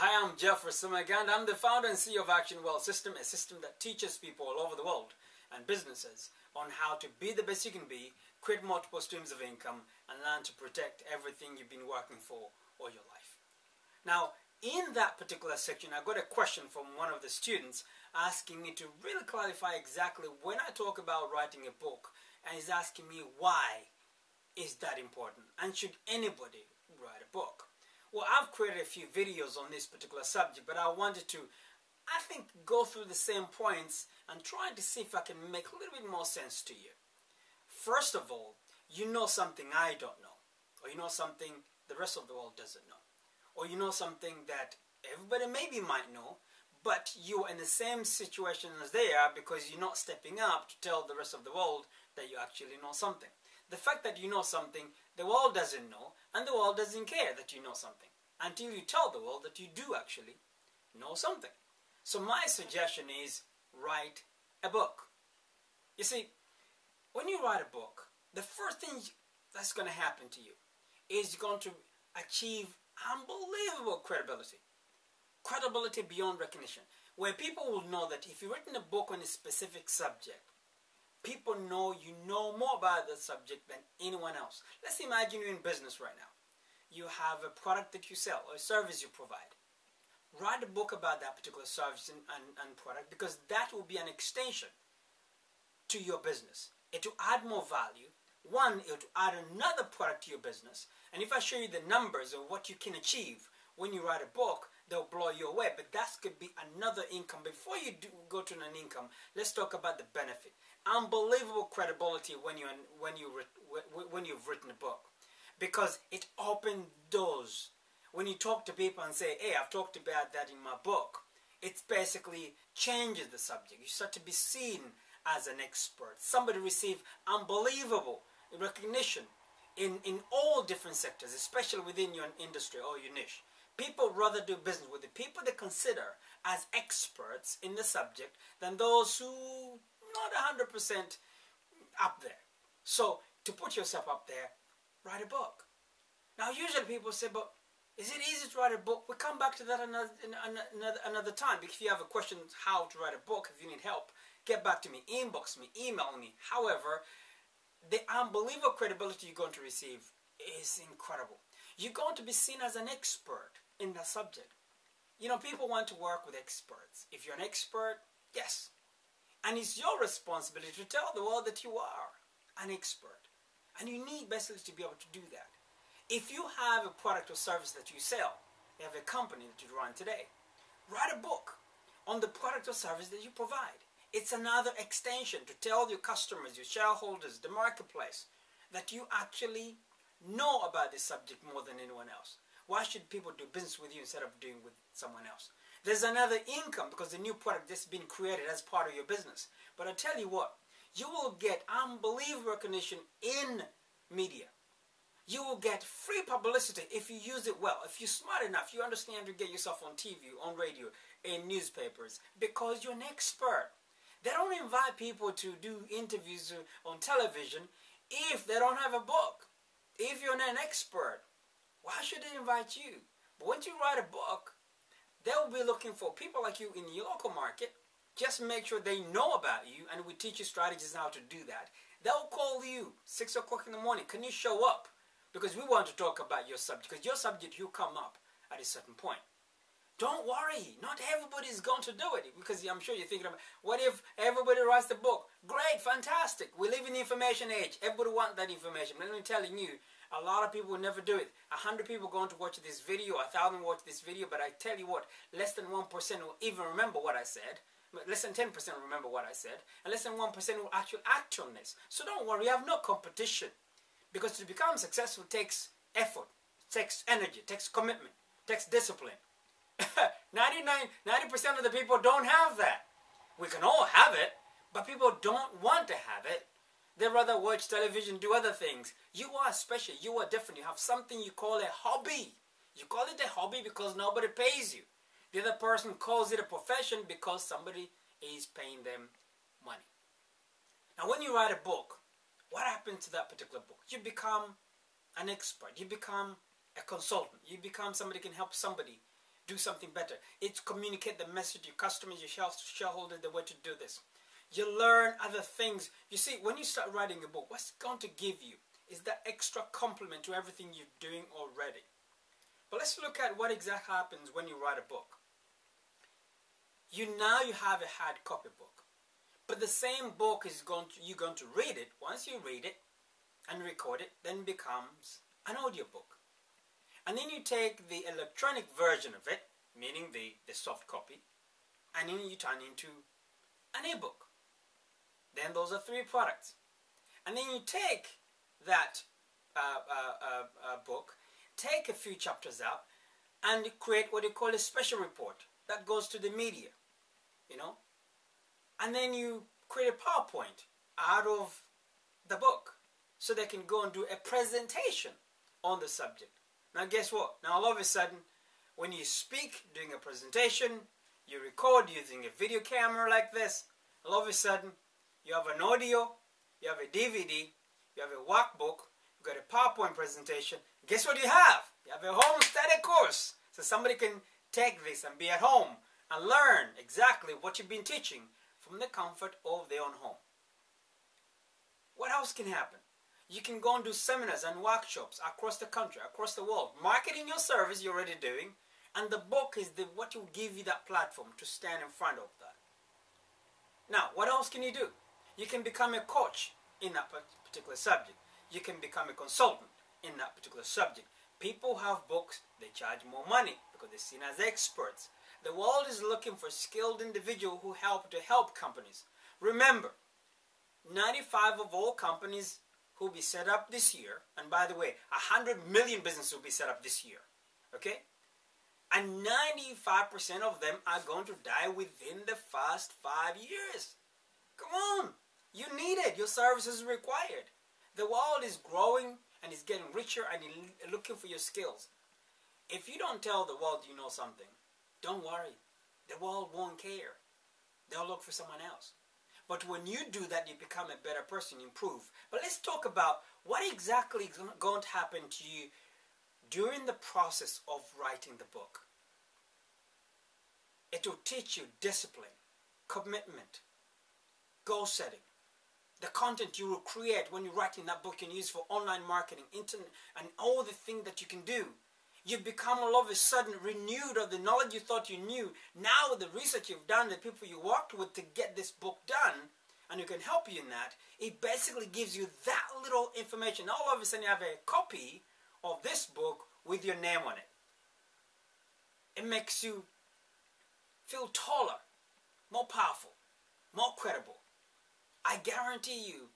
Hi, I'm Geoffrey Semaganda. I'm the founder and CEO of Action Wealth System, a system that teaches people all over the world and businesses on how to be the best you can be, create multiple streams of income, and learn to protect everything you've been working for all your life. Now, in that particular section, I got a question from one of the students asking me to really clarify exactly when I talk about writing a book, and he's asking me why is that important, and should anybody write a book? Well, I've created a few videos on this particular subject, but I wanted to, I think, go through the same points and try to see if I can make a little bit more sense to you. First of all, you know something I don't know, or you know something the rest of the world doesn't know, or you know something that everybody maybe might know, but you're in the same situation as they are because you're not stepping up to tell the rest of the world that you actually know something. The fact that you know something the world doesn't know, and the world doesn't care that you know something until you tell the world that you do actually know something. So my suggestion is write a book. You see, when you write a book, the first thing that's going to happen to you is you're going to achieve unbelievable credibility. Credibility beyond recognition, where people will know that if you've written a book on a specific subject, people know you know more about the subject than anyone else. Let's imagine you're in business right now. You have a product that you sell or a service you provide. Write a book about that particular service and product, because that will be an extension to your business. It will add more value. One, it will add another product to your business. And if I show you the numbers of what you can achieve when you write a book, they'll blow you away. But that could be another income. Before you go to an income, let's talk about the benefit. Unbelievable credibility when you've written a book, because it opens doors. When you talk to people and say, hey, I've talked about that in my book, it basically changes the subject. You start to be seen as an expert. Somebody receive unbelievable recognition in all different sectors, especially within your industry or your niche. People rather do business with the people they consider as experts in the subject than those who not 100% up there. So to put yourself up there, write a book. Now usually people say, but is it easy to write a book? We'll come back to that another time. If you have a question how to write a book, if you need help, get back to me, inbox me, email me. However, the unbelievable credibility you're going to receive is incredible. You're going to be seen as an expert in that subject. You know, people want to work with experts. If you're an expert, yes. And it's your responsibility to tell the world that you are an expert. And you need basically to be able to do that. If you have a product or service that you sell, you have a company that you run today, write a book on the product or service that you provide. It's another extension to tell your customers, your shareholders, the marketplace, that you actually know about this subject more than anyone else. Why should people do business with you instead of doing with someone else? There's another income because the new product that's been created as part of your business. But I tell you what, you will get unbelievable recognition in media. You will get free publicity if you use it well. If you're smart enough, you understand to get yourself on TV, on radio, in newspapers, because you're an expert. They don't invite people to do interviews on television if they don't have a book. If you're an expert, why should they invite you? But once you write a book, they'll be looking for people like you in your local market. Just make sure they know about you, and we teach you strategies how to do that. They'll call you 6 o'clock in the morning. Can you show up? Because we want to talk about your subject. Because your subject will come up at a certain point. Don't worry. Not everybody is going to do it. Because I'm sure you're thinking about, what if everybody writes the book? Great, fantastic. We live in the information age. Everybody wants that information. But I'm telling you, a lot of people will never do it. 100 people are going to watch this video, 1,000 watch this video, but I tell you what, less than 1% will even remember what I said. Less than 10% will remember what I said. And less than 1% will actually act on this. So don't worry, you have no competition. Because to become successful takes effort, takes energy, takes commitment, takes discipline. 90% of the people don't have that. We can all have it, but people don't want to have it. They rather watch television, do other things. You are special. You are different. You have something you call a hobby. You call it a hobby because nobody pays you. The other person calls it a profession because somebody is paying them money. Now, when you write a book, what happens to that particular book? You become an expert. You become a consultant. You become somebody who can help somebody do something better. It's communicate the message to your customers, your shareholders, the way to do this. You learn other things. You see, when you start writing a book, what's it going to give you is that extra complement to everything you're doing already. But let's look at what exactly happens when you write a book. You have a hard copy book. But the same book you're going to read it. Once you read it and record it, then it becomes an audiobook. And then you take the electronic version of it, meaning the soft copy, and then you turn into an ebook. Then those are 3 products. And then you take that book, take a few chapters out, and create what you call a special report that goes to the media, and then you create a PowerPoint out of the book so they can go and do a presentation on the subject. Now guess what? Now all of a sudden, when you speak doing a presentation, you record using a video camera like this, all of a sudden you have an audio, you have a DVD, you have a workbook, you got a PowerPoint presentation. Guess what you have? You have a home study course. So somebody can take this and be at home and learn exactly what you've been teaching from the comfort of their own home. What else can happen? You can go and do seminars and workshops across the country, across the world, marketing your service you're already doing, and the book is what will give you that platform to stand in front of that. Now, what else can you do? You can become a coach in that particular subject. You can become a consultant in that particular subject. People have books, they charge more money because they're seen as experts. The world is looking for skilled individuals who help companies. Remember, 95% of all companies will be set up this year, and by the way, 100 million businesses will be set up this year, okay? And 95% of them are going to die within the first 5 years. Come on, you need it. Your service is required. The world is growing and is getting richer and looking for your skills. If you don't tell the world you know something, don't worry. The world won't care. They'll look for someone else. But when you do that, you become a better person, improve. But let's talk about what exactly is going to happen to you during the process of writing the book. It will teach you discipline, commitment, goal setting. The content you will create when you're writing that book you can use for online marketing, internet, and all the things that you can do. You become all of a sudden renewed of the knowledge you thought you knew. Now with the research you've done, the people you worked with to get this book done, and who can help you in that, it basically gives you that little information. All of a sudden you have a copy of this book with your name on it. It makes you feel taller, more powerful, more credible. I guarantee you,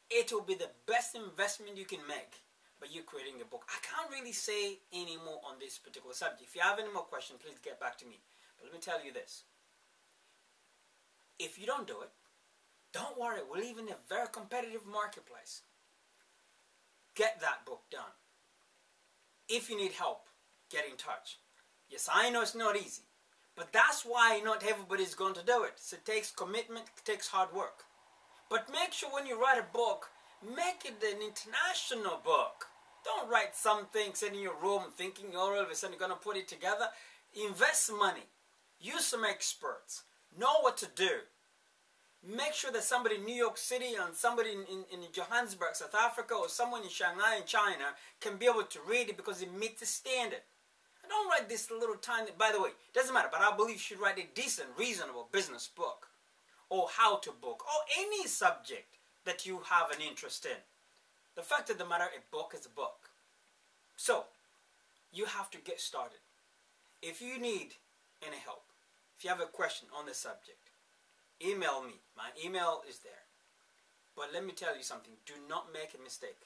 it will be the best investment you can make by you creating a book. I can't really say any more on this particular subject. If you have any more questions, please get back to me. But let me tell you this. If you don't do it, don't worry. We live in a very competitive marketplace. Get that book done. If you need help, get in touch. Yes, I know it's not easy. But that's why not everybody is going to do it. So it takes commitment, it takes hard work. But make sure when you write a book, make it an international book. Don't write something, sit in your room thinking all of a sudden you're going to put it together. Invest money. Use some experts. Know what to do. Make sure that somebody in New York City and somebody in Johannesburg, South Africa, or someone in Shanghai in China can be able to read it because it meets the standard. And don't write this little tiny, by the way, it doesn't matter, but I believe you should write a decent, reasonable business book or how to book or any subject that you have an interest in. The fact of the matter, a book is a book. So, you have to get started. If you need any help, if you have a question on the subject, email me. My email is there. But let me tell you something. Do not make a mistake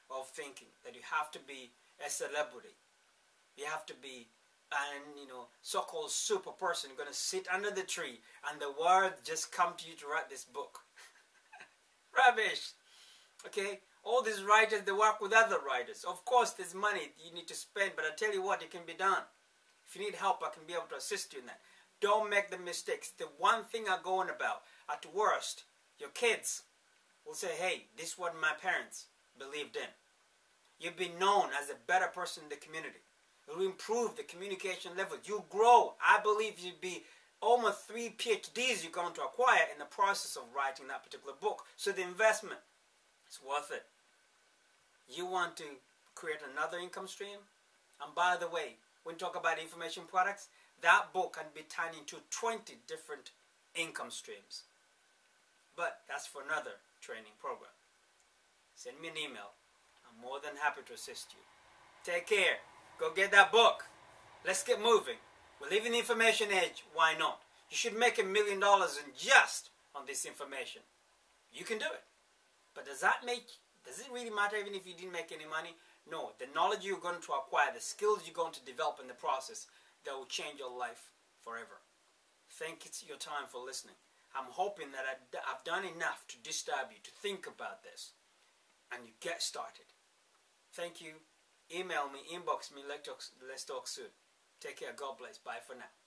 of thinking that you have to be a celebrity. You have to be an so-called super person going to sit under the tree and the word just come to you to write this book. Rubbish. Okay? All these writers, they work with other writers. Of course, there's money you need to spend, but I tell you what, it can be done. If you need help, I can be able to assist you in that. Don't make the mistakes. The one thing I go on about, at worst, your kids will say, hey, this is what my parents believed in. You've been known as a better person in the community. It will improve the communication level. You grow. I believe you'd be almost 3 PhDs you're going to acquire in the process of writing that particular book. So the investment is worth it. You want to create another income stream? And by the way, when we talk about information products, that book can be turned into 20 different income streams. But that's for another training program. Send me an email. I'm more than happy to assist you. Take care. Go get that book. Let's get moving. We live in the information age. Why not? You should make $1 million in just on this information. You can do it. But does it really matter even if you didn't make any money? No. The knowledge you're going to acquire, the skills you're going to develop in the process, that will change your life forever. Thank you for your time for listening. I'm hoping that I've done enough to disturb you, to think about this, and you get started. Thank you. Email me, inbox me, let's talk soon. Take care. God bless. Bye for now.